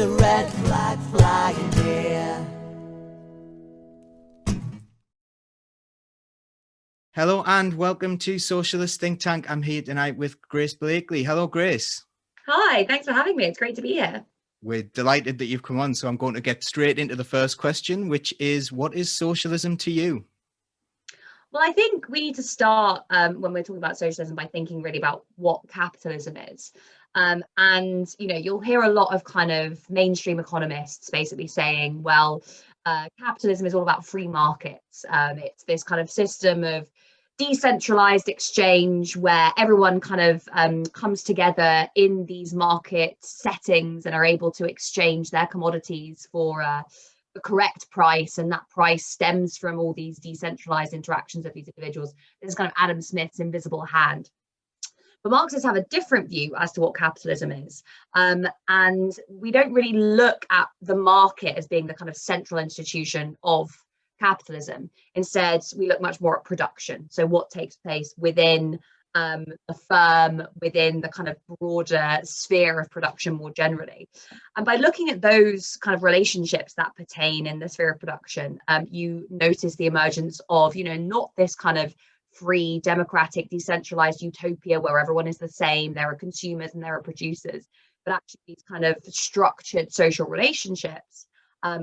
a red flag flying here. Hello and welcome to Socialist Think Tank. I'm here tonight with Grace Blakeley. Hello, Grace. Hi, thanks for having me. It's great to be here. We're delighted that you've come on. So I'm going to get straight into the first question, which is, what is socialism to you? Well, I think we need to start when we're talking about socialism by thinking really about what capitalism is. And, you know, you'll hear a lot of kind of mainstream economists basically saying, well, capitalism is all about free markets. It's this kind of system of decentralized exchange where everyone kind of comes together in these market settings and are able to exchange their commodities for the correct price, and that price stems from all these decentralized interactions of these individuals. This is kind of Adam Smith's invisible hand. But Marxists have a different view as to what capitalism is. And we don't really look at the market as being the kind of central institution of capitalism. Instead, we look much more at production. So what takes place within the firm, within the kind of broader sphere of production more generally. And by looking at those kind of relationships that pertain in the sphere of production, you notice the emergence of, you know, not this kind of free, democratic, decentralized utopia where everyone is the same, there are consumers and there are producers, but actually these kind of structured social relationships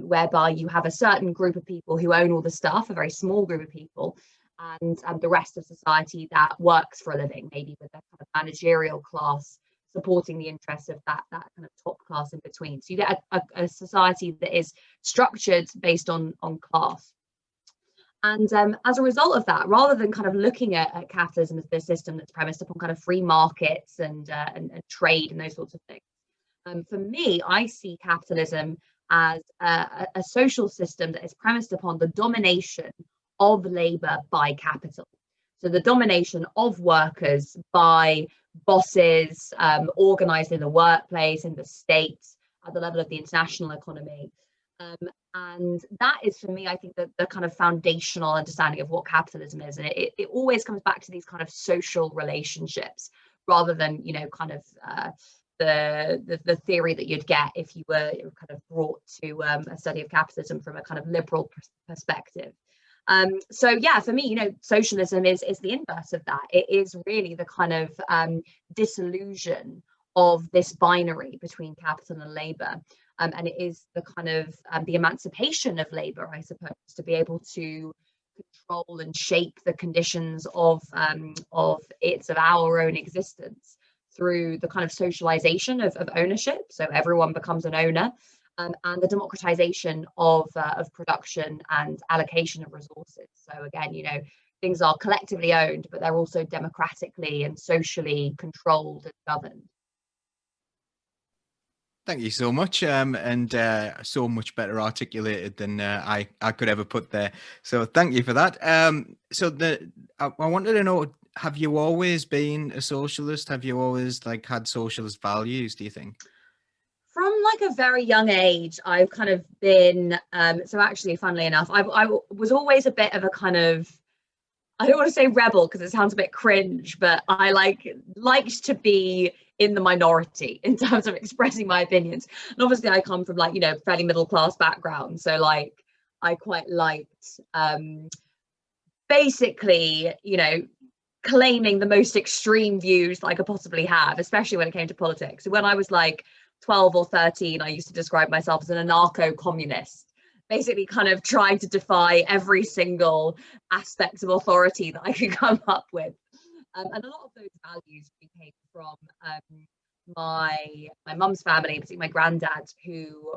whereby you have a certain group of people who own all the stuff, a very small group of people, and the rest of society that works for a living, maybe with that kind of managerial class supporting the interests of that kind of top class in between. So you get a society that is structured based on class. And as a result of that, rather than kind of looking at capitalism as this system that's premised upon kind of free markets and trade and those sorts of things, for me, I see capitalism as a social system that is premised upon the domination of labor by capital. So the domination of workers by bosses organized in the workplace, in the state, at the level of the international economy. And that is, for me, I think, the kind of foundational understanding of what capitalism is. And it always comes back to these kind of social relationships rather than, you know, kind of the theory that you'd get if you were kind of brought to a study of capitalism from a kind of liberal perspective. So yeah, for me, you know, socialism is the inverse of that. It is really the kind of disillusion of this binary between capital and labor. And it is the kind of the emancipation of labor, I suppose, to be able to control and shape the conditions of our own existence through the kind of socialization of ownership. So everyone becomes an owner, and the democratization of production and allocation of resources. So again, you know, things are collectively owned, but they're also democratically and socially controlled and governed. Thank you so much, and so much better articulated than I could ever put there. So thank you for that. I wanted to know, have you always been a socialist? Have you always had socialist values, do you think? From a very young age, I've kind of been, so actually, funnily enough, I was always a bit of a kind of, I don't want to say rebel because it sounds a bit cringe, but I liked to be in the minority in terms of expressing my opinions. And obviously I come from you know, fairly middle class background. So I quite liked basically, you know, claiming the most extreme views that I could possibly have, especially when it came to politics. So when I was 12 or 13, I used to describe myself as an anarcho-communist, basically kind of trying to defy every single aspect of authority that I could come up with. And a lot of those values came from my mum's family, particularly my granddad, who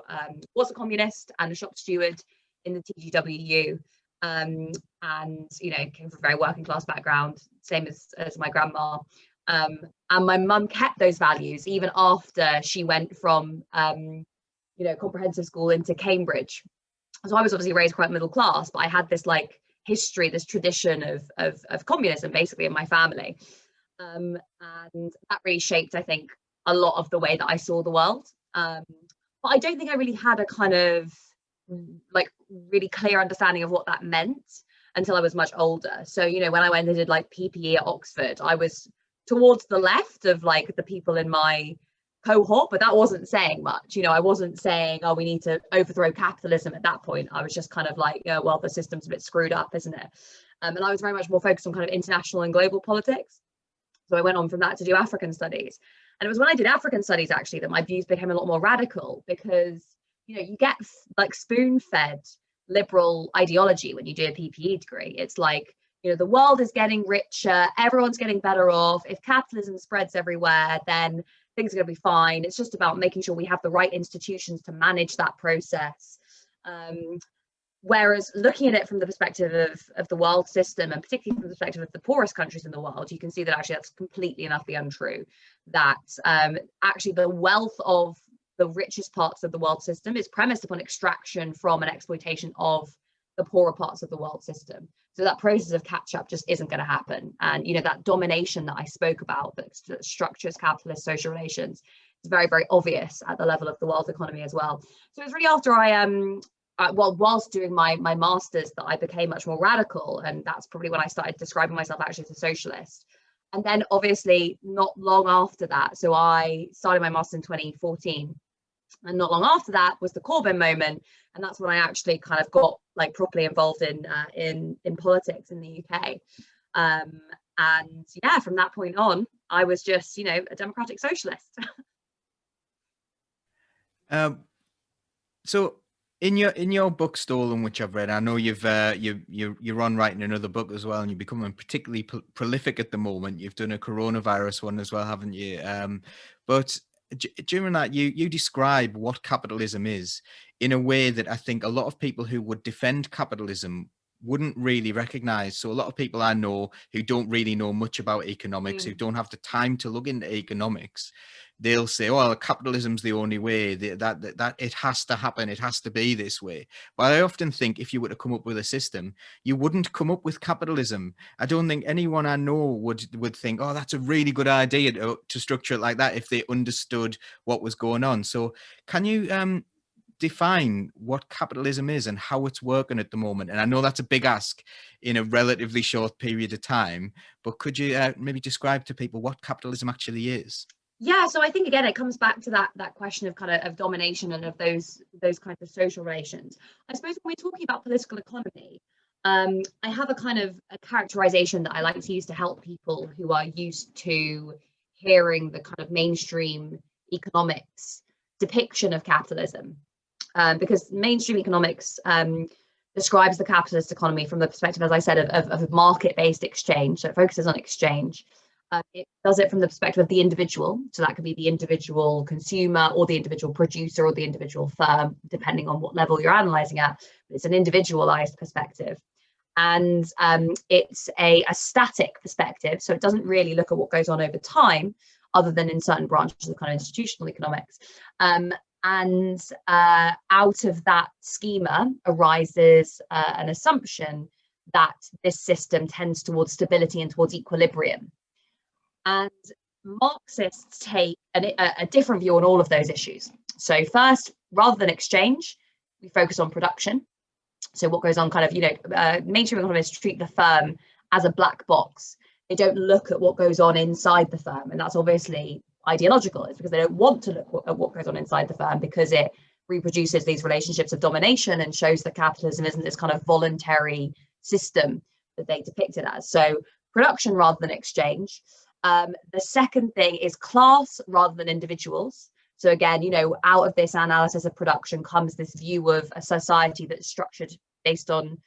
was a communist and a shop steward in the TGWU, and you know, came from a very working class background, same as my grandma. And my mum kept those values even after she went from you know, comprehensive school into Cambridge. So I was obviously raised quite middle class, but I had this history, this tradition of communism basically in my family, and that really shaped, I think, a lot of the way that I saw the world. But I don't think I really had a kind of really clear understanding of what that meant until I was much older. So, you know, when I went and did PPE at Oxford, I was towards the left of the people in my cohort, but that wasn't saying much. I wasn't saying, oh, we need to overthrow capitalism at that point. I was just kind of like, yeah, well, the system's a bit screwed up, isn't it? And I was very much more focused on kind of international and global politics. So I went on from that to do African studies. And it was when I did African studies, actually, that my views became a lot more radical, because, you get like spoon-fed liberal ideology when you do a PPE degree. It's like, the world is getting richer, everyone's getting better off. If capitalism spreads everywhere, then things are going to be fine. It's just about making sure we have the right institutions to manage that process. Whereas looking at it from the perspective of the world system, and particularly from the perspective of the poorest countries in the world, you can see that actually that's completely and utterly untrue. That actually the wealth of the richest parts of the world system is premised upon extraction from and exploitation of the poorer parts of the world system. So that process of catch up just isn't going to happen. And that domination that I spoke about that structures capitalist social relations is very, very obvious at the level of the world economy as well. So it was really after whilst doing my master's, that I became much more radical, and that's probably when I started describing myself actually as a socialist. And then obviously not long after that, so I started my master's in 2014, and not long after that was the Corbyn moment, and that's when I actually kind of got like properly involved in politics in the UK. And yeah, from that point on, I was just a democratic socialist. So in your book Stolen, which I've read, I know you're on writing another book as well, and you're becoming particularly prolific at the moment. You've done a coronavirus one as well, haven't you? But during that, you describe what capitalism is in a way that I think a lot of people who would defend capitalism wouldn't really recognize. So a lot of people I know who don't really know much about economics, who don't have the time to look into economics, they'll say, "Oh, capitalism's the only way. That it has to happen. It has to be this way." But I often think if you were to come up with a system, you wouldn't come up with capitalism. I don't think anyone I know would think, "Oh, that's a really good idea to structure it like that," if they understood what was going on. So, can you define what capitalism is and how it's working at the moment? And I know that's a big ask in a relatively short period of time, but could you maybe describe to people what capitalism actually is? Yeah, so I think again it comes back to that question of kind of domination and of those kinds of social relations. I suppose when we're talking about political economy, I have a kind of a characterization that I like to use to help people who are used to hearing the kind of mainstream economics depiction of capitalism, because mainstream economics describes the capitalist economy from the perspective, as I said, of market-based exchange. So it focuses on exchange. It does it from the perspective of the individual. So that could be the individual consumer or the individual producer or the individual firm, depending on what level you're analyzing at. But it's an individualized perspective. And it's a static perspective. So it doesn't really look at what goes on over time, other than in certain branches of kind of institutional economics. And out of that schema arises an assumption that this system tends towards stability and towards equilibrium. And Marxists take a different view on all of those issues. So first, rather than exchange, we focus on production. So what goes on kind of, mainstream economists treat the firm as a black box. They don't look at what goes on inside the firm. And that's obviously ideological. It's because they don't want to look at what goes on inside the firm, because it reproduces these relationships of domination and shows that capitalism isn't this kind of voluntary system that they depict it as. So production rather than exchange. The second thing is class rather than individuals. So again, out of this analysis of production comes this view of a society that's structured based on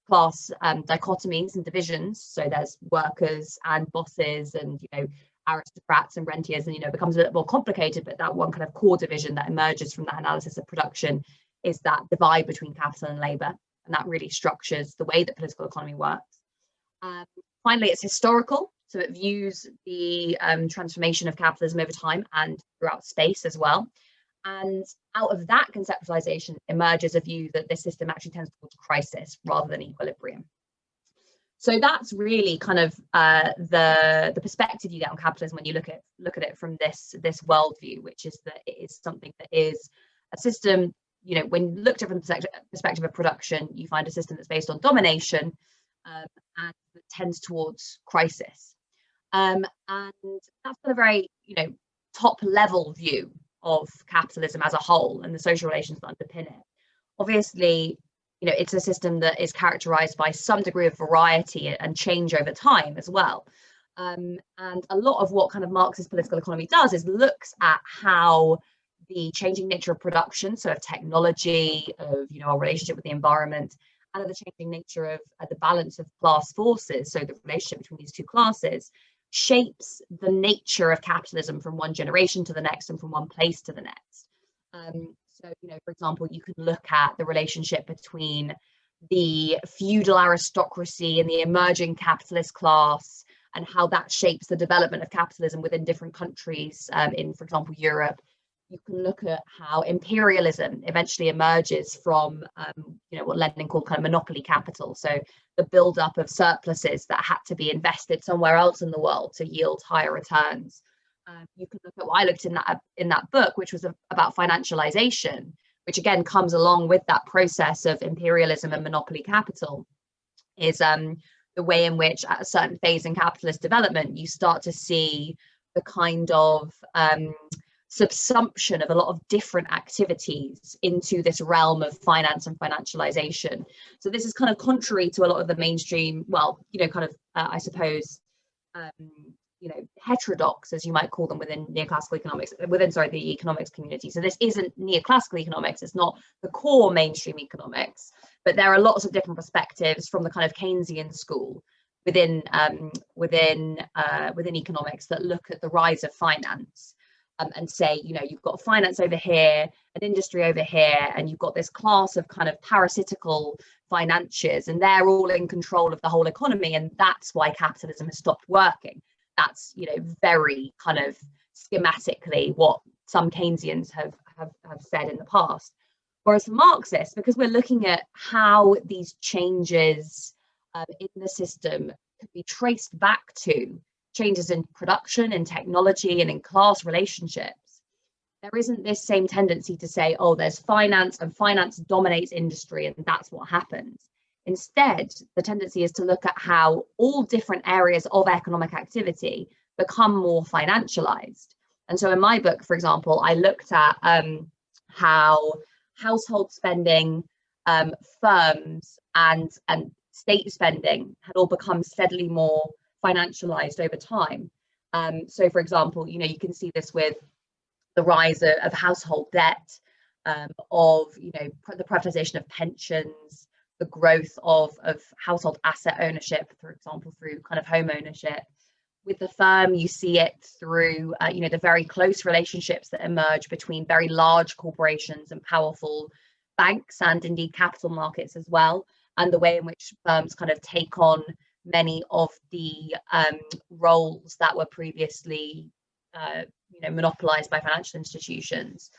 class dichotomies and divisions. So there's workers and bosses and, aristocrats and rentiers, and, it becomes a little more complicated. But that one kind of core division that emerges from that analysis of production is that divide between capital and labor. And that really structures the way that political economy works. Finally, it's historical. So it views the transformation of capitalism over time and throughout space as well. And out of that conceptualization emerges a view that this system actually tends towards crisis rather than equilibrium. So that's really kind of the perspective you get on capitalism when you look at it from this worldview, which is that it is something that is a system. When you looked at it from the perspective of production, you find a system that's based on domination and that tends towards crisis. And that's a very, top level view. of capitalism as a whole and the social relations that underpin it. Obviously, it's a system that is characterized by some degree of variety and change over time as well. And a lot of what kind of Marxist political economy does is looks at how the changing nature of production, so of technology, of our relationship with the environment, and of the changing nature of the balance of class forces, so the relationship between these two classes, shapes the nature of capitalism from one generation to the next and from one place to the next. So, for example, you could look at the relationship between the feudal aristocracy and the emerging capitalist class, and how that shapes the development of capitalism within different countries in, for example, Europe. You can look at how imperialism eventually emerges from, what Lenin called kind of monopoly capital. So the buildup of surpluses that had to be invested somewhere else in the world to yield higher returns. You can look at what I looked in that book, which was about financialization, which again comes along with that process of imperialism and monopoly capital, is the way in which at a certain phase in capitalist development, you start to see the kind of subsumption of a lot of different activities into this realm of finance and financialization. So this is kind of contrary to a lot of the mainstream, I suppose, heterodox, as you might call them, within neoclassical economics, the economics community. So this isn't neoclassical economics, it's not the core mainstream economics, but there are lots of different perspectives from the kind of Keynesian school within economics that look at the rise of finance. And say, you've got finance over here, an industry over here, and you've got this class of kind of parasitical financiers, and they're all in control of the whole economy, and that's why capitalism has stopped working. That's, very kind of schematically what some Keynesians have said in the past. Whereas for Marxists, because we're looking at how these changes in the system could be traced back to changes in production, in technology, and in class relationships, there isn't this same tendency to say, oh, there's finance and finance dominates industry and that's what happens. Instead, the tendency is to look at how all different areas of economic activity become more financialized. And so in my book, for example, I looked at how household spending, firms, and state spending had all become steadily more financialized over time. So for example, you can see this with the rise of household debt, of the privatization of pensions, the growth of household asset ownership, for example, through kind of home ownership. With the firm, you see it through the very close relationships that emerge between very large corporations and powerful banks, and indeed capital markets as well, and the way in which firms kind of take on many of the roles that were previously monopolized by financial institutions.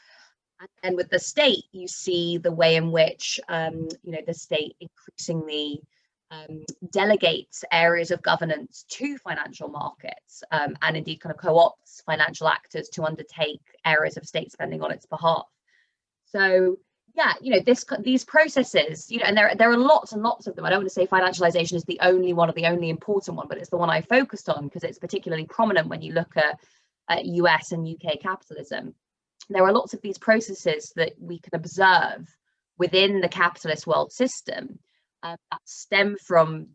And with the state, you see the way in which the state increasingly delegates areas of governance to financial markets, and indeed kind of co-opts financial actors to undertake areas of state spending on its behalf. So yeah, these processes, and there are lots and lots of them. I don't want to say financialization is the only one or the only important one, but it's the one I focused on because it's particularly prominent when you look at US and UK capitalism. There are lots of these processes that we can observe within the capitalist world system that stem from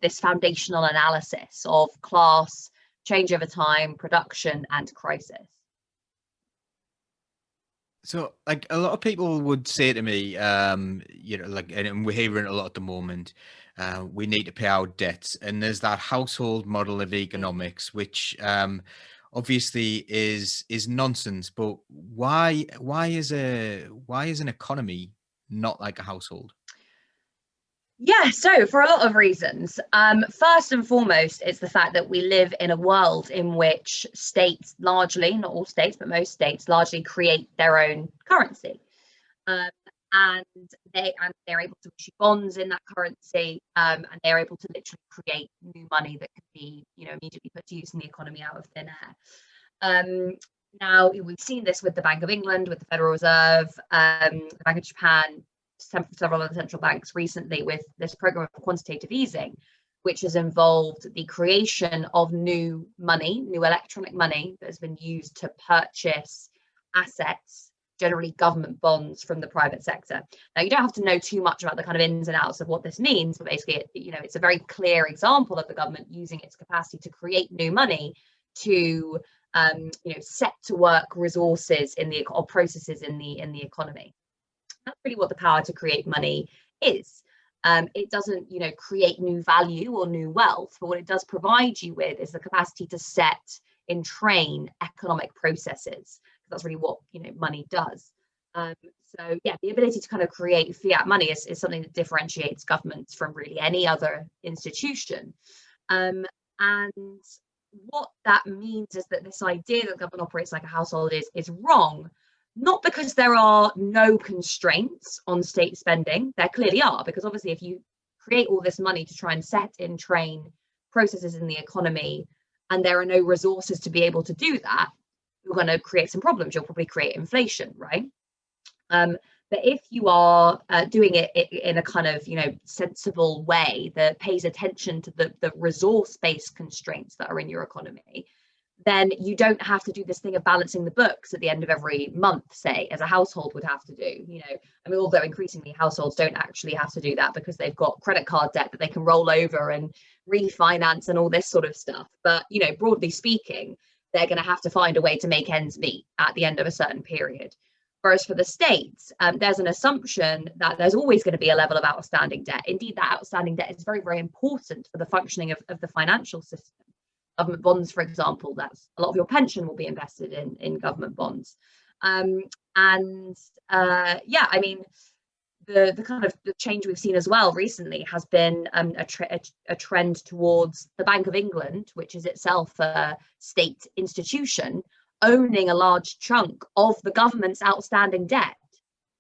this foundational analysis of class, change over time, production, and crisis. So, like, a lot of people would say to me, and we're hearing it a lot at the moment, we need to pay our debts, and there's that household model of economics, which obviously is nonsense. But why is an economy not like a household? Yeah, so for a lot of reasons. First and foremost, it's the fact that we live in a world in which states largely, not all states, but most states largely create their own currency. And they're able to issue bonds in that currency, and they're able to literally create new money that could be, immediately put to use in the economy out of thin air. Now, we've seen this with the Bank of England, with the Federal Reserve, the Bank of Japan, several other central banks recently, with this program of quantitative easing, which has involved the creation of new money, new electronic money that has been used to purchase assets, generally government bonds from the private sector. Now, you don't have to know too much about the kind of ins and outs of what this means, but basically, it's a very clear example of the government using its capacity to create new money to, set to work resources or processes in the economy. That's really what the power to create money is. It doesn't, create new value or new wealth, but what it does provide you with is the capacity to set in train economic processes. That's really what money does. So yeah, the ability to kind of create fiat money is something that differentiates governments from really any other institution. And what that means is that this idea that government operates like a household is wrong. Not because there are no constraints on state spending. There clearly are, because obviously if you create all this money to try and set in train processes in the economy and there are no resources to be able to do that, you're going to create some problems. You'll probably create inflation, right? But if you are doing it in a kind of sensible way that pays attention to the resource-based constraints that are in your economy, then you don't have to do this thing of balancing the books at the end of every month, say, as a household would have to do. Although increasingly households don't actually have to do that because they've got credit card debt that they can roll over and refinance and all this sort of stuff. But, broadly speaking, they're going to have to find a way to make ends meet at the end of a certain period. Whereas for the states, there's an assumption that there's always going to be a level of outstanding debt. Indeed, that outstanding debt is very, very important for the functioning of the financial system. Government bonds, for example, that's a lot of your pension will be invested in government bonds. The kind of the change we've seen as well recently has been a trend towards the Bank of England, which is itself a state institution, owning a large chunk of the government's outstanding debt.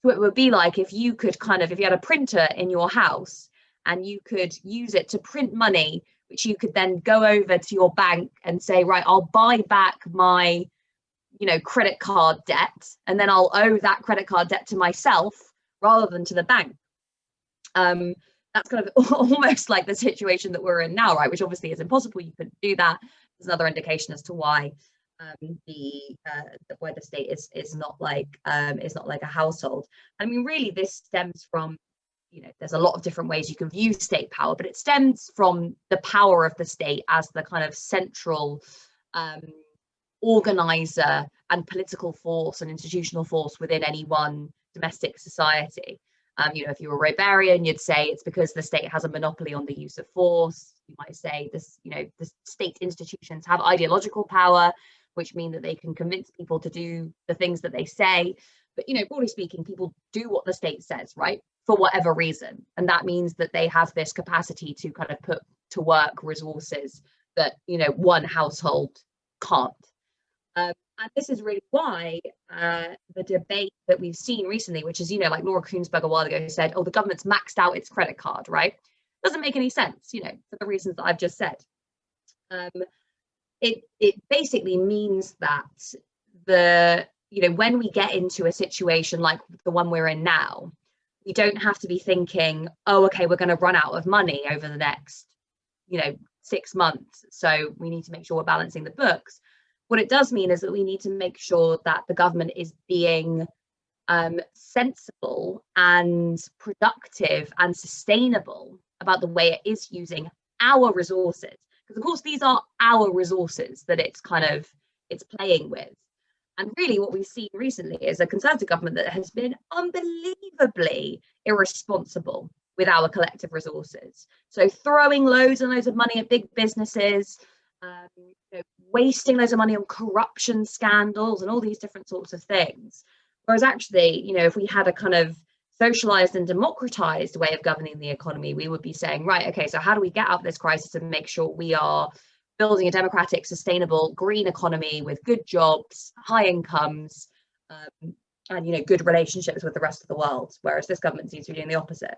So it would be like if you had a printer in your house and you could use it to print money, which you could then go over to your bank and say, right, I'll buy back my, credit card debt, and then I'll owe that credit card debt to myself rather than to the bank. That's kind of almost like the situation that we're in now, right? Which obviously is impossible. You couldn't do that. There's another indication as to why where the state is not like a household. Really, this stems from there's a lot of different ways you can view state power, but it stems from the power of the state as the kind of central organizer and political force and institutional force within any one domestic society. If you were Roberian, you'd say it's because the state has a monopoly on the use of force. You might say the state institutions have ideological power, which mean that they can convince people to do the things that they say. But, broadly speaking, people do what the state says, right? For whatever reason. And that means that they have this capacity to kind of put to work resources that, one household can't. And this is really why the debate that we've seen recently, which is, like Laura Kuenssberg a while ago said, oh, the government's maxed out its credit card, right? Doesn't make any sense, for the reasons that I've just said. It basically means that when we get into a situation like the one we're in now, we don't have to be thinking, oh, okay, we're going to run out of money over the next, 6 months. So we need to make sure we're balancing the books. What it does mean is that we need to make sure that the government is being sensible and productive and sustainable about the way it is using our resources. Because of course, these are our resources that it's playing with. And really what we've seen recently is a Conservative government that has been unbelievably irresponsible with our collective resources. So throwing loads and loads of money at big businesses, wasting loads of money on corruption scandals and all these different sorts of things. Whereas actually, if we had a kind of socialized and democratized way of governing the economy, we would be saying, right, okay, so how do we get out of this crisis and make sure we are building a democratic, sustainable, green economy with good jobs, high incomes, and good relationships with the rest of the world, whereas this government seems to be doing the opposite.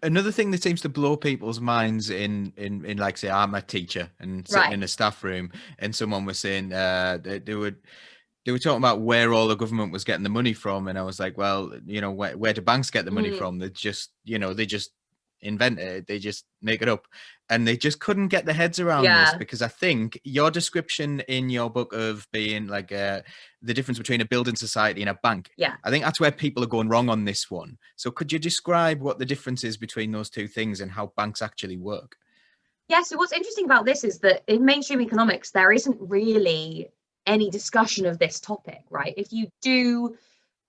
Another thing that seems to blow people's minds in like, say, I'm a teacher and sitting in a staff room, and someone was saying they were talking about where all the government was getting the money from, and I was like, well, where do banks get the money from? They just invent it, they just make it up. And they just couldn't get their heads around this, Yeah. because I think your description in your book of being like the difference between a building society and a bank, Yeah. I think that's where people are going wrong on this one. So could you describe what the difference is between those two things and how banks actually work? Yeah, so what's interesting about this is that in mainstream economics, there isn't really any discussion of this topic, right? If you do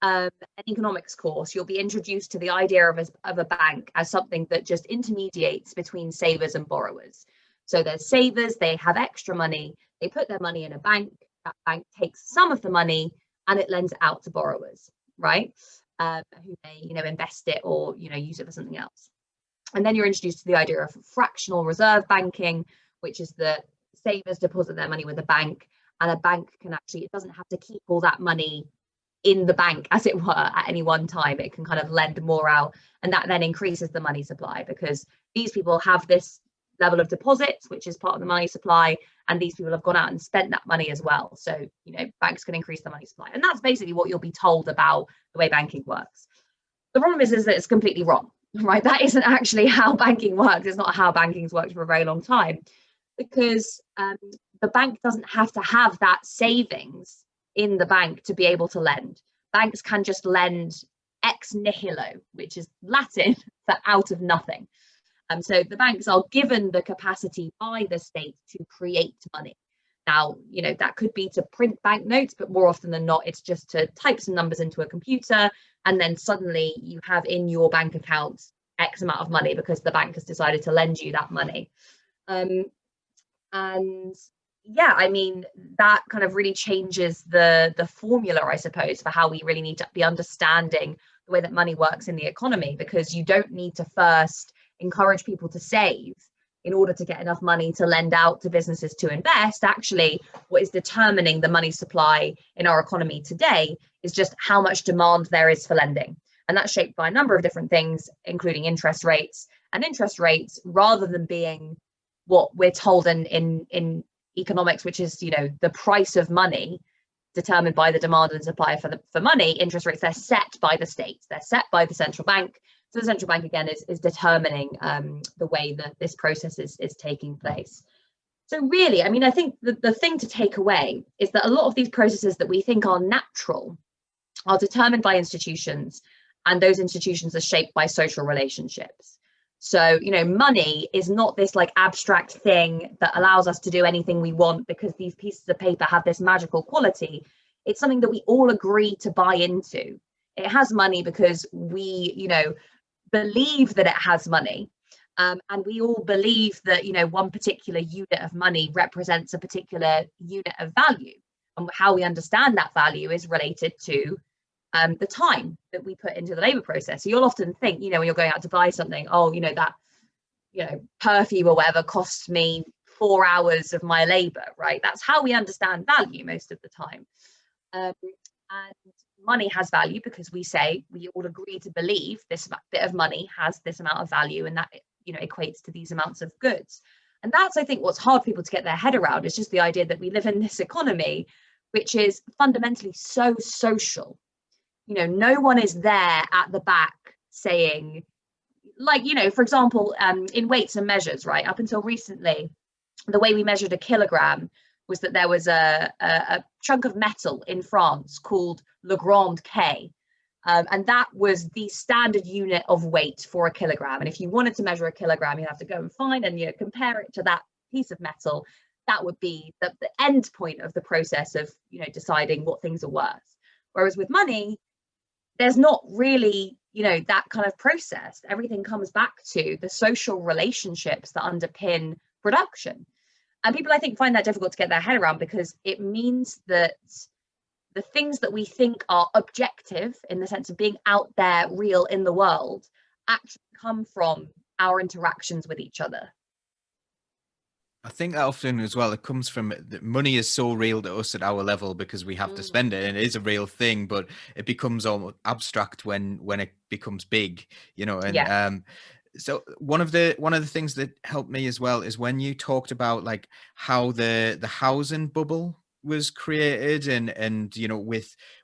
an economics course, you'll be introduced to the idea of a bank as something that just intermediates between savers and borrowers. So there's savers, they have extra money, they put their money in a bank, that bank takes some of the money and it lends it out to borrowers, right? Who may, invest it or, use it for something else. And then you're introduced to the idea of fractional reserve banking, which is that savers deposit their money with a bank, and a bank can actually, it doesn't have to keep all that money in the bank, as it were, at any one time. It can kind of lend more out, and that then increases the money supply because these people have this level of deposits, which is part of the money supply, and these people have gone out and spent that money as well. So, banks can increase the money supply. And that's basically what you'll be told about the way banking works. The problem is that it's completely wrong. Right, that isn't actually how banking works. It's not how banking's worked for a very long time, because the bank doesn't have to have that savings in the bank to be able to lend. Banks can just lend ex nihilo, which is Latin for out of nothing. So the banks are given the capacity by the state to create money. Now, that could be to print banknotes, but more often than not, it's just to type some numbers into a computer, and then suddenly you have in your bank account X amount of money because the bank has decided to lend you that money. And yeah, I mean, that kind of really changes the formula, I suppose, for how we really need to be understanding the way that money works in the economy, because you don't need to first encourage people to save in order to get enough money to lend out to businesses to invest. Actually, what is determining the money supply in our economy today is just how much demand there is for lending. And that's shaped by a number of different things, including interest rates. And interest rates, rather than being what we're told in economics, which is, the price of money determined by the demand and supply for money, interest rates, they're set by the states, they're set by the central bank. So the central bank, again, is determining the way that this process is taking place. So really, I mean, I think the thing to take away is that a lot of these processes that we think are natural are determined by institutions, and those institutions are shaped by social relationships. So, money is not this like abstract thing that allows us to do anything we want because these pieces of paper have this magical quality. It's something that we all agree to buy into. It has money because we, believe that it has money. And we all believe that, one particular unit of money represents a particular unit of value. And how we understand that value is related to the time that we put into the labor process. So you'll often think, when you're going out to buy something, that, perfume or whatever costs me 4 hours of my labor, right? That's how we understand value most of the time. And money has value because we all agree to believe this bit of money has this amount of value, and that, equates to these amounts of goods. And that's, I think, what's hard for people to get their head around, is just the idea that we live in this economy, which is fundamentally so social. No one is there at the back saying, like, for example, in weights and measures, right? Up until recently, the way we measured a kilogram was that there was a chunk of metal in France called Le Grand K. And that was the standard unit of weight for a kilogram. And if you wanted to measure a kilogram, you have to go and find and compare it to that piece of metal. That would be the end point of the process of, deciding what things are worth. Whereas with money, there's not really, that kind of process. Everything comes back to the social relationships that underpin production. And people, I think, find that difficult to get their head around, because it means that the things that we think are objective, in the sense of being out there, real in the world, actually come from our interactions with each other. I think that often as well, it comes from money is so real to us at our level because we have to spend it, and it is a real thing, but it becomes almost abstract when it becomes big, and Yeah. So one of the things that helped me as well is when you talked about like how the housing bubble was created, and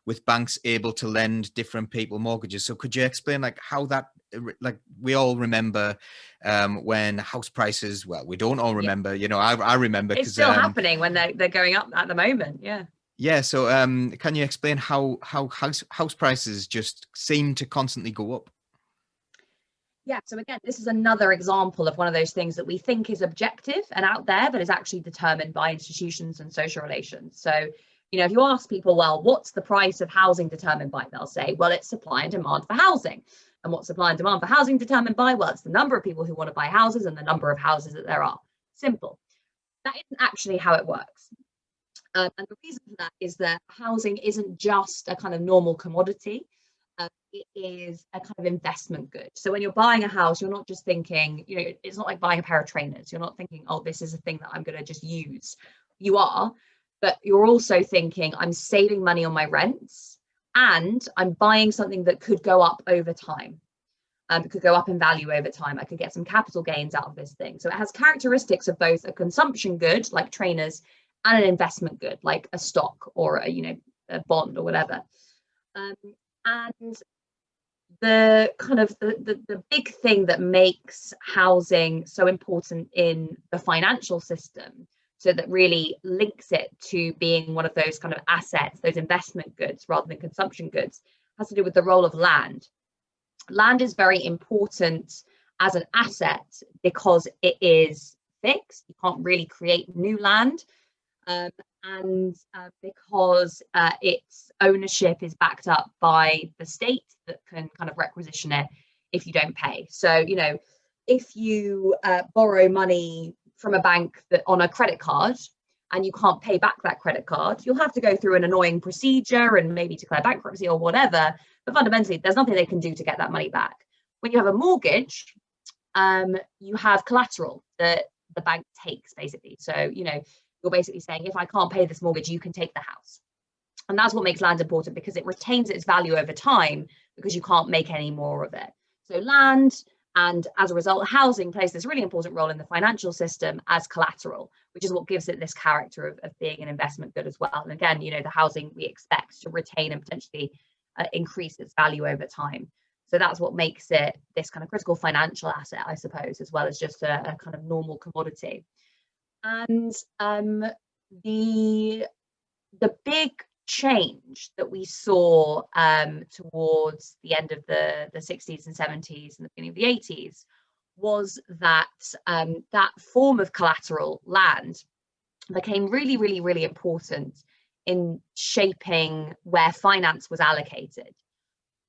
with banks able to lend different people mortgages. So could you explain like how that, like we all remember when house prices, well, we don't all Yeah. remember, I remember It's because still happening when they're going up at the moment. Yeah. yeah. So can you explain how house prices just seem to constantly go up? Yeah, so again, this is another example of one of those things that we think is objective and out there, but is actually determined by institutions and social relations. So, if you ask people, well, what's the price of housing determined by? They'll say, well, it's supply and demand for housing. And what's supply and demand for housing determined by? Well, it's the number of people who want to buy houses and the number of houses that there are. Simple. That isn't actually how it works. And the reason for that is that housing isn't just a kind of normal commodity. It is a kind of investment good. So when you're buying a house, you're not just thinking, it's not like buying a pair of trainers. You're not thinking, oh, this is a thing that I'm going to just use. You are, but you're also thinking, I'm saving money on my rents and I'm buying something that could go up over time. It could go up in value over time. I could get some capital gains out of this thing. So it has characteristics of both a consumption good, like trainers, and an investment good, like a stock or a bond or whatever. And the kind of the big thing that makes housing so important in the financial system, so that really links it to being one of those kind of assets, those investment goods rather than consumption goods, has to do with the role of land. Land is very important as an asset because it is fixed. You can't really create new land. And because its ownership is backed up by the state that can kind of requisition it if you don't pay. So, if you borrow money from a bank that on a credit card and you can't pay back that credit card, you'll have to go through an annoying procedure and maybe declare bankruptcy or whatever. But fundamentally, there's nothing they can do to get that money back. When you have a mortgage, you have collateral that the bank takes, basically. So, you're basically saying, if I can't pay this mortgage, you can take the house. And that's what makes land important, because it retains its value over time because you can't make any more of it. So land, and as a result, housing plays this really important role in the financial system as collateral, which is what gives it this character of being an investment good as well. And again, the housing we expect to retain and potentially increase its value over time. So that's what makes it this kind of critical financial asset, I suppose, as well as just a kind of normal commodity. And the big change that we saw towards the end of the 60s and 70s and the beginning of the 80s was that that form of collateral land became really, really, really important in shaping where finance was allocated.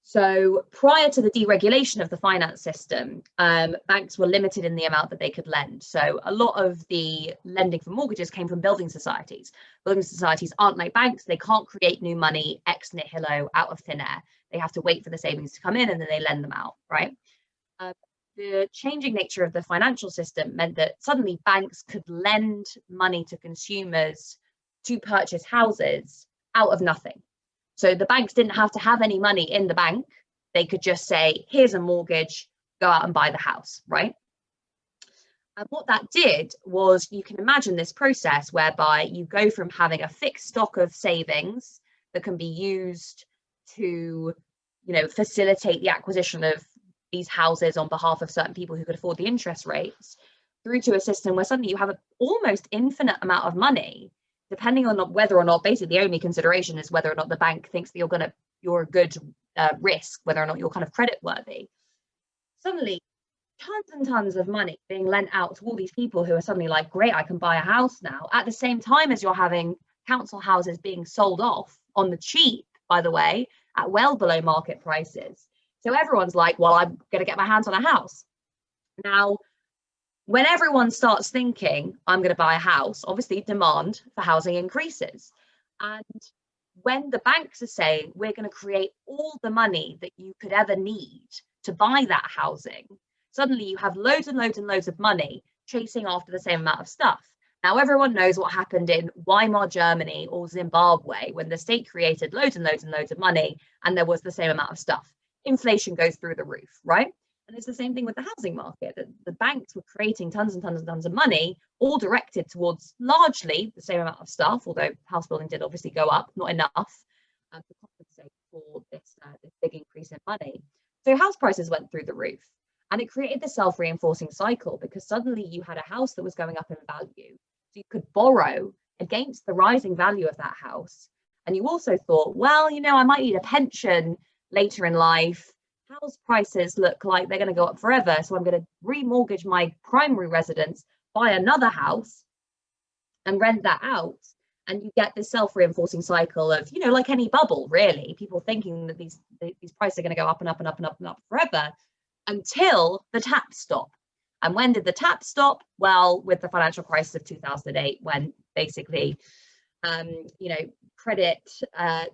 So prior to the deregulation of the finance system, banks were limited in the amount that they could lend. So a lot of the lending for mortgages came from building societies. Building societies aren't like banks. They can't create new money ex nihilo out of thin air. They have to wait for the savings to come in and then they lend them out, right? The changing nature of the financial system meant that suddenly banks could lend money to consumers to purchase houses out of nothing. So the banks didn't have to have any money in the bank. They could just say, here's a mortgage, go out and buy the house, right? And what that did was, you can imagine this process whereby you go from having a fixed stock of savings that can be used to, facilitate the acquisition of these houses on behalf of certain people who could afford the interest rates, through to a system where suddenly you have an almost infinite amount of money, depending on whether or not, basically the only consideration is whether or not the bank thinks that you're a good risk, whether or not you're kind of credit worthy. Suddenly, tons and tons of money being lent out to all these people who are suddenly like, great, I can buy a house now, at the same time as you're having council houses being sold off on the cheap, by the way, at well below market prices. So everyone's like, well, I'm going to get my hands on a house. Now, when everyone starts thinking, I'm going to buy a house, obviously demand for housing increases. And when the banks are saying, we're going to create all the money that you could ever need to buy that housing, suddenly you have loads and loads and loads of money chasing after the same amount of stuff. Now, everyone knows what happened in Weimar Germany or Zimbabwe when the state created loads and loads and loads of money and there was the same amount of stuff. Inflation goes through the roof, right? And it's the same thing with the housing market, that the banks were creating tons and tons and tons of money, all directed towards largely the same amount of stuff, although house building did obviously go up, not enough to compensate for this big increase in money. So house prices went through the roof. And it created this self-reinforcing cycle, because suddenly you had a house that was going up in value. So you could borrow against the rising value of that house. And you also thought, well, I might need a pension later in life. House prices look like they're going to go up forever. So I'm going to remortgage my primary residence, buy another house and rent that out. And you get this self-reinforcing cycle of, like any bubble, really, people thinking that these prices are going to go up and up and up and up and up forever until the taps stop. And when did the taps stop? Well, with the financial crisis of 2008, when basically, credit,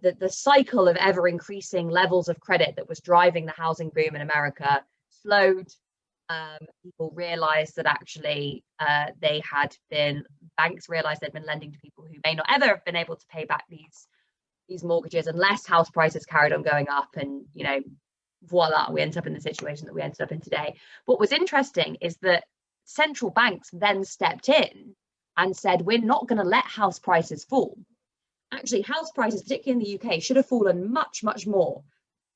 the cycle of ever increasing levels of credit that was driving the housing boom in America slowed. People realized that actually banks realized they'd been lending to people who may not ever have been able to pay back these mortgages unless house prices carried on going up. And, voila, we ended up in the situation that we ended up in today. What was interesting is that central banks then stepped in and said, we're not going to let house prices fall. Actually, house prices, particularly in the UK, should have fallen much, much more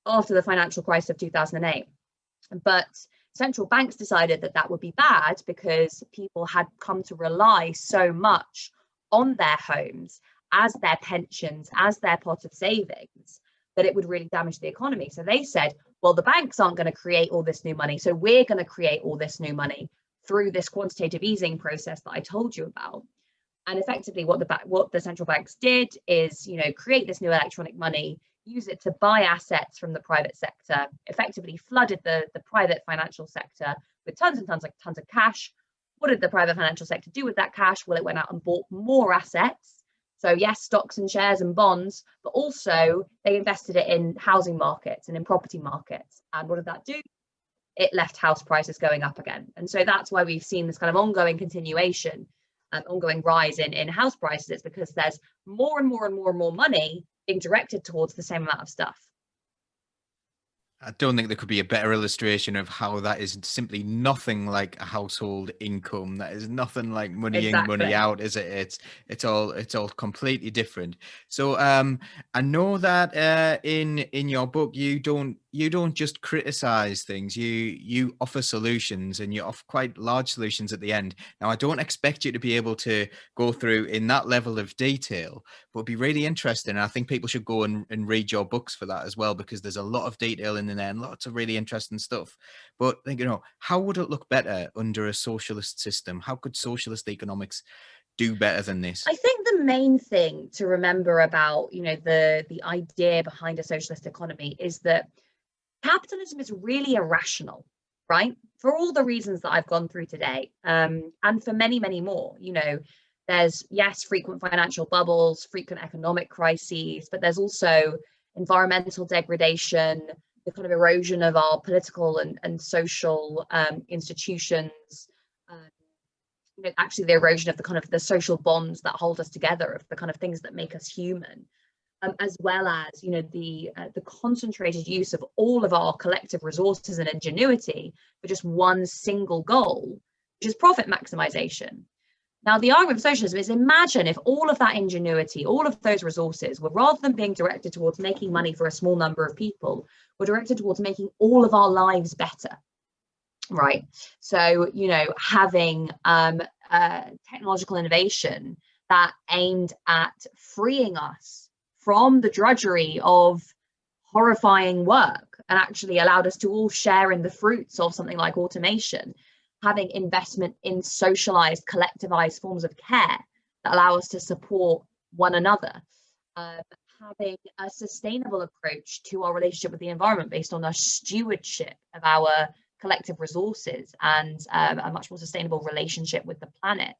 after the financial crisis of 2008. But central banks decided that would be bad, because people had come to rely so much on their homes as their pensions, as their pot of savings, that it would really damage the economy. So they said, well, the banks aren't going to create all this new money, so we're going to create all this new money through this quantitative easing process that I told you about. And effectively what the central banks did is, create this new electronic money, use it to buy assets from the private sector, effectively flooded the private financial sector with tons and tons of cash. What did the private financial sector do with that cash? Well, it went out and bought more assets. So yes, stocks and shares and bonds, but also they invested it in housing markets and in property markets. And what did that do? It left house prices going up again. And so that's why we've seen this kind of ongoing continuation, ongoing rise in house prices. It's because there's more and more and more and more money being directed towards the same amount of stuff. I don't think there could be a better illustration of how that is simply nothing like a household income. That is nothing like money in, money out, is it? It's all completely different. So I know that in your book you don't just criticize things. You offer solutions, and you offer quite large solutions at the end. Now, I don't expect you to be able to go through in that level of detail, but it'd be really interesting. I think people should go and read your books for that as well, because there's a lot of detail in there and lots of really interesting stuff. But how would it look better under a socialist system? How could socialist economics do better than this? I think the main thing to remember about, the idea behind a socialist economy is that capitalism is really irrational, right? For all the reasons that I've gone through today, and for many, many more. There's, yes, frequent financial bubbles, frequent economic crises, but there's also environmental degradation, the kind of erosion of our political and social institutions, actually the erosion of the kind of the social bonds that hold us together, of the kind of things that make us human, as well as the concentrated use of all of our collective resources and ingenuity for just one single goal, which is profit maximization. Now, the argument for socialism is, imagine if all of that ingenuity, all of those resources were, rather than being directed towards making money for a small number of people, were directed towards making all of our lives better, right? So, having technological innovation that aimed at freeing us from the drudgery of horrifying work and actually allowed us to all share in the fruits of something like automation. Having investment in socialized, collectivized forms of care that allow us to support one another, having a sustainable approach to our relationship with the environment based on our stewardship of our collective resources, and a much more sustainable relationship with the planet.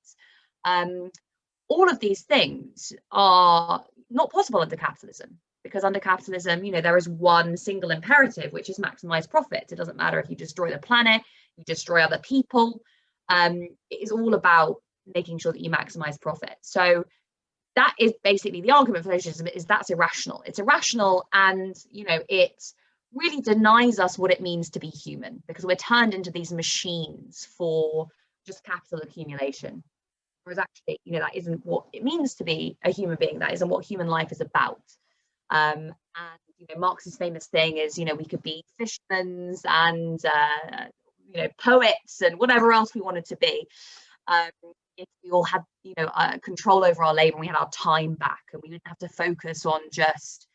All of these things are not possible under capitalism, because under capitalism, there is one single imperative, which is maximize profit. It doesn't matter if you destroy the planet, you destroy other people. It is all about making sure that you maximize profit. So that is basically the argument for socialism, is that's irrational. It's irrational, and it really denies us what it means to be human, because we're turned into these machines for just capital accumulation. Whereas actually, you know, that isn't what it means to be a human being. That isn't what human life is about. And you know, Marx's famous thing is, you know, we could be fishermen and you know, poets and whatever else we wanted to be, if we all had, you know, control over our labor and we had our time back, and we didn't have to focus on just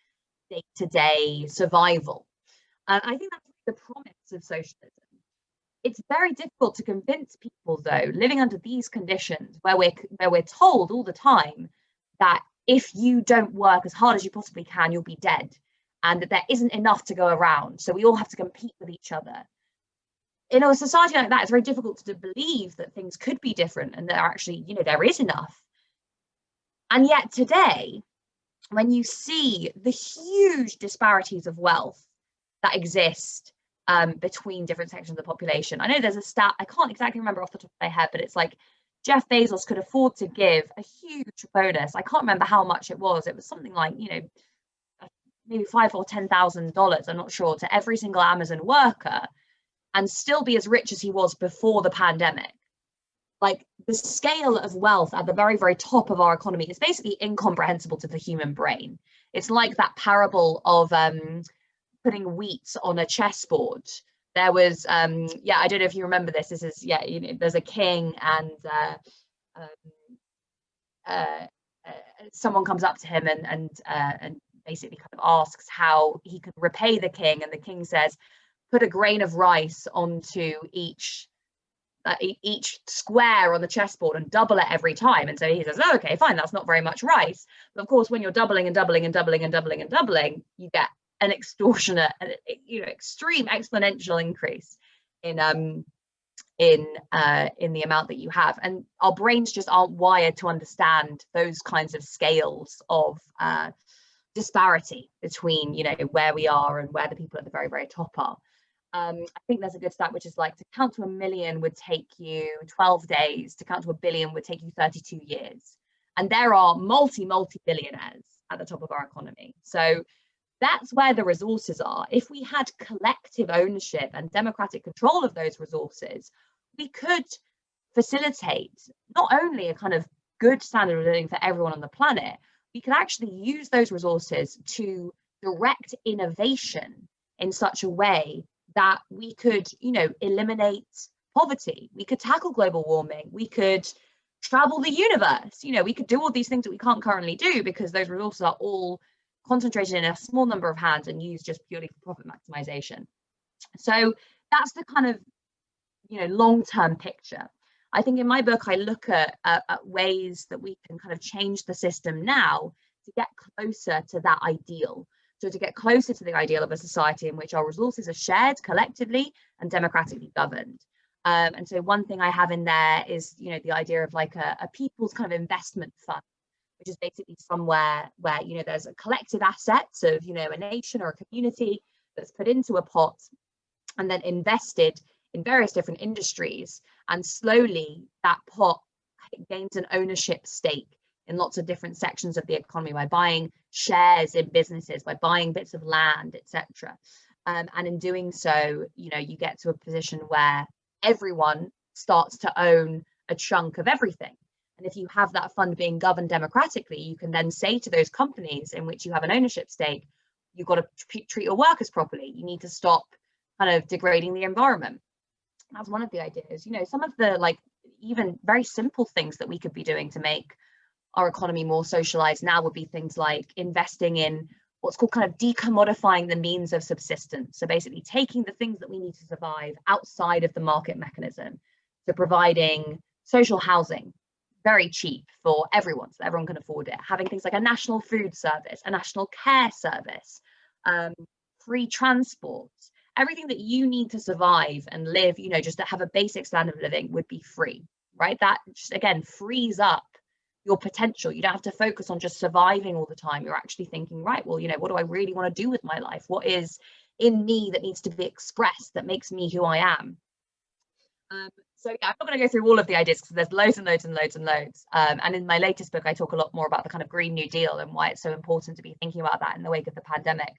day-to-day survival. And I think that's the promise of socialism. It's very difficult to convince people, though, living under these conditions where we're told all the time that if you don't work as hard as you possibly can, you'll be dead, and that there isn't enough to go around. So we all have to compete with each other. In a society like that, it's very difficult to believe that things could be different and that actually, you know, there is enough. And yet today, when you see the huge disparities of wealth that exist between different sections of the population. I know there's a stat, I can't exactly remember off the top of my head, but it's like Jeff Bezos could afford to give a huge bonus. I can't remember how much it was. It was something like, you know, maybe $5,000 or $10,000, I'm not sure, to every single Amazon worker, and still be as rich as he was before the pandemic. Like, the scale of wealth at the very, very top of our economy is basically incomprehensible to the human brain. It's like that parable of putting wheat on a chessboard. There was yeah, I don't know if you remember this. This is, yeah, you know, there's a king, and someone comes up to him and basically kind of asks how he could repay the king, and the king says, put a grain of rice onto each square on the chessboard and double it every time. And so he says, oh, okay, fine, that's not very much rice. But of course, when you're doubling and doubling and doubling and doubling and doubling, you get an extortionate, you know, extreme exponential increase in the amount that you have. And our brains just aren't wired to understand those kinds of scales of disparity between, you know, where we are and where the people at the very, very top are. I think there's a good stat, which is like, to count to 1 million would take you 12 days, to count to 1 billion would take you 32 years. And there are multi-billionaires at the top of our economy. So that's where the resources are. If we had collective ownership and democratic control of those resources, we could facilitate not only a kind of good standard of living for everyone on the planet, we could actually use those resources to direct innovation in such a way that we could, you know, eliminate poverty. We could tackle global warming. We could travel the universe. You know, we could do all these things that we can't currently do because those resources are all concentrated in a small number of hands and used just purely for profit maximization. So that's the kind of, you know, long-term picture. I think in my book, I look at ways that we can kind of change the system now to get closer to that ideal. So to get closer to the ideal of a society in which our resources are shared collectively and democratically governed. And so one thing I have in there is, you know, the idea of like a people's kind of investment fund, which is basically somewhere where, you know, there's a collective assets of, you know, a nation or a community that's put into a pot and then invested in various different industries, and slowly that pot gains an ownership stake in lots of different sections of the economy by buying shares in businesses, by buying bits of land, etc. And in doing so, you know, you get to a position where everyone starts to own a chunk of everything. And if you have that fund being governed democratically, you can then say to those companies in which you have an ownership stake, you've got to treat your workers properly. You need to stop kind of degrading the environment. That's one of the ideas. You know, some of the like even very simple things that we could be doing to make our economy more socialized now would be things like investing in what's called kind of decommodifying the means of subsistence. So basically taking the things that we need to survive outside of the market mechanism, so providing social housing very cheap for everyone, so everyone can afford it, having things like a national food service, a national care service, free transport, everything that you need to survive and live, you know, just to have a basic standard of living would be free, right? That just, again, frees up your potential. You don't have to focus on just surviving all the time. You're actually thinking, right, well, you know, what do I really want to do with my life? What is in me that needs to be expressed that makes me who I am? So yeah, I'm not going to go through all of the ideas because there's loads and loads and loads and loads. And in my latest book, I talk a lot more about the kind of Green New Deal and why it's so important to be thinking about that in the wake of the pandemic.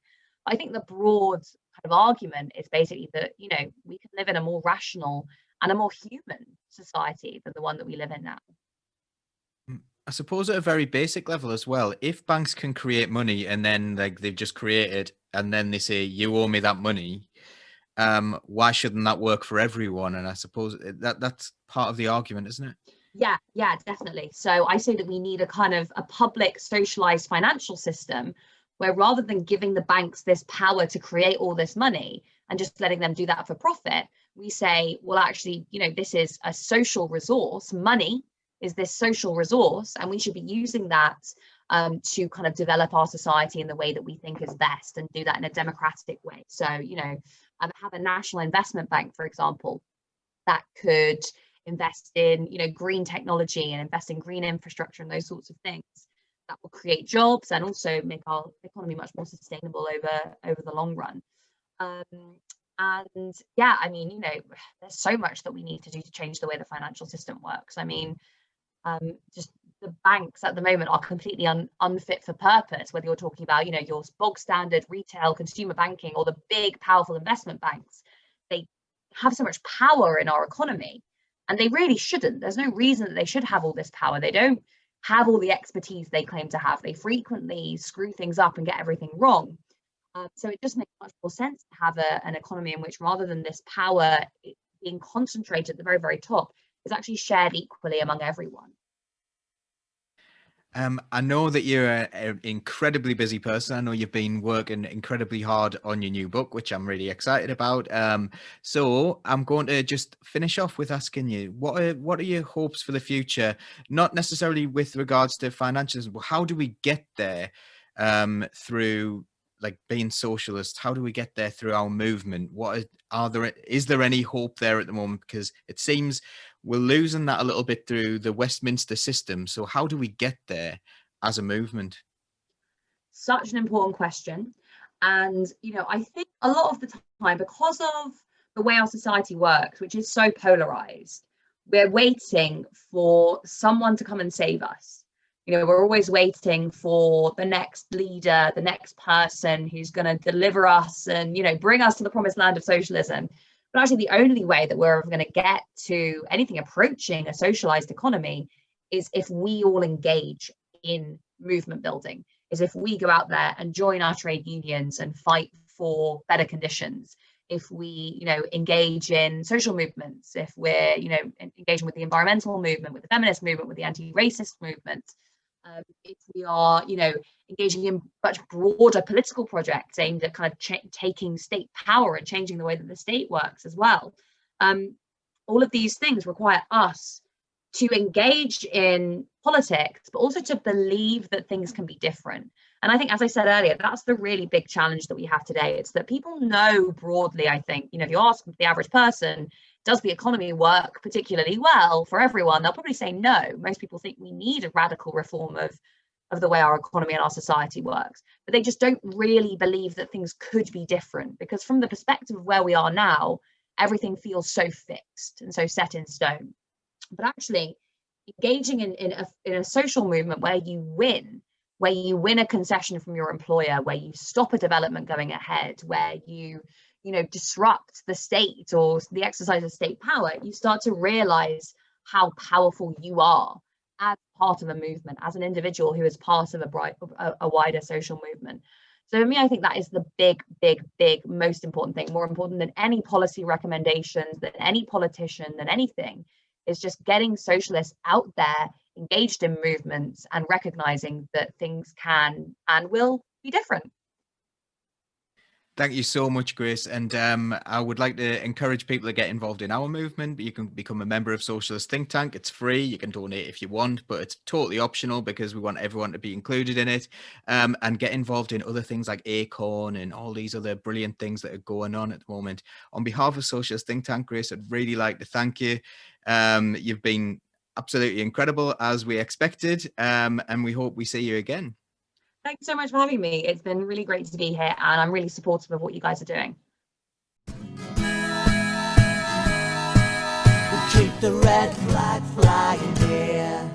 I think the broad kind of argument is basically that, you know, we can live in a more rational and a more human society than the one that we live in now. I suppose at a very basic level as well, if banks can create money and then like they've just created and then they say you owe me that money, why shouldn't that work for everyone? And I suppose that's part of the argument, isn't it? Yeah, definitely. So I say that we need a kind of a public socialized financial system where, rather than giving the banks this power to create all this money and just letting them do that for profit, we say, well, actually, you know, this is a social resource. Money is this social resource, and we should be using that to kind of develop our society in the way that we think is best, and do that in a democratic way. So, you know, have a national investment bank, for example, that could invest in, you know, green technology and invest in green infrastructure and those sorts of things that will create jobs and also make our economy much more sustainable over the long run. And yeah, I mean, you know, there's so much that we need to do to change the way the financial system works. I mean, just the banks at the moment are completely unfit for purpose, whether you're talking about, you know, your bog standard retail consumer banking or the big powerful investment banks. They have so much power in our economy, and they really shouldn't. There's no reason that they should have all this power. They don't have all the expertise they claim to have. They frequently screw things up and get everything wrong. So it just makes much more sense to have an economy in which, rather than this power being concentrated at the very, very top, is actually shared equally among everyone. I know that you're an incredibly busy person. I know you've been working incredibly hard on your new book, which I'm really excited about. So I'm going to just finish off with asking you, what are your hopes for the future? Not necessarily with regards to financials, but how do we get there through like being socialist? How do we get there through our movement? Is there any hope there at the moment? Because it seems we're losing that a little bit through the Westminster system. So how do we get there as a movement? Such an important question. And, you know, I think a lot of the time, because of the way our society works, which is so polarized, we're waiting for someone to come and save us. You know, we're always waiting for the next leader, the next person who's going to deliver us and, you know, bring us to the promised land of socialism. But actually, the only way that we're going to get to anything approaching a socialized economy is if we all engage in movement building, is if we go out there and join our trade unions and fight for better conditions, if we, you know, engage in social movements, if we're, you know, engaging with the environmental movement, with the feminist movement, with the anti-racist movement, if we are, you know, engaging in much broader political projects aimed at kind of taking state power and changing the way that the state works as well. All of these things require us to engage in politics, but also to believe that things can be different. And I think, as I said earlier, that's the really big challenge that we have today. It's that people know broadly, I think, you know, if you ask the average person, does the economy work particularly well for everyone? They'll probably say no. Most people think we need a radical reform of the way our economy and our society works, but they just don't really believe that things could be different, because from the perspective of where we are now, everything feels so fixed and so set in stone. But actually, engaging in a social movement where you win a concession from your employer, where you stop a development going ahead, where you know, disrupt the state or the exercise of state power, you start to realize how powerful you are as part of a movement, as an individual who is part of a wider social movement. So for me, I think that is the big, most important thing, more important than any policy recommendations, than any politician, than anything, is just getting socialists out there, engaged in movements, and recognizing that things can and will be different. Thank you so much, Grace. And I would like to encourage people to get involved in our movement. You can become a member of Socialist Think Tank. It's free. You can donate if you want, but it's totally optional because we want everyone to be included in it, and get involved in other things like Acorn and all these other brilliant things that are going on at the moment. On behalf of Socialist Think Tank, Grace, I'd really like to thank you. You've been absolutely incredible, as we expected, and we hope we see you again. Thanks so much for having me. It's been really great to be here, and I'm really supportive of what you guys are doing. We keep the red flag flying here.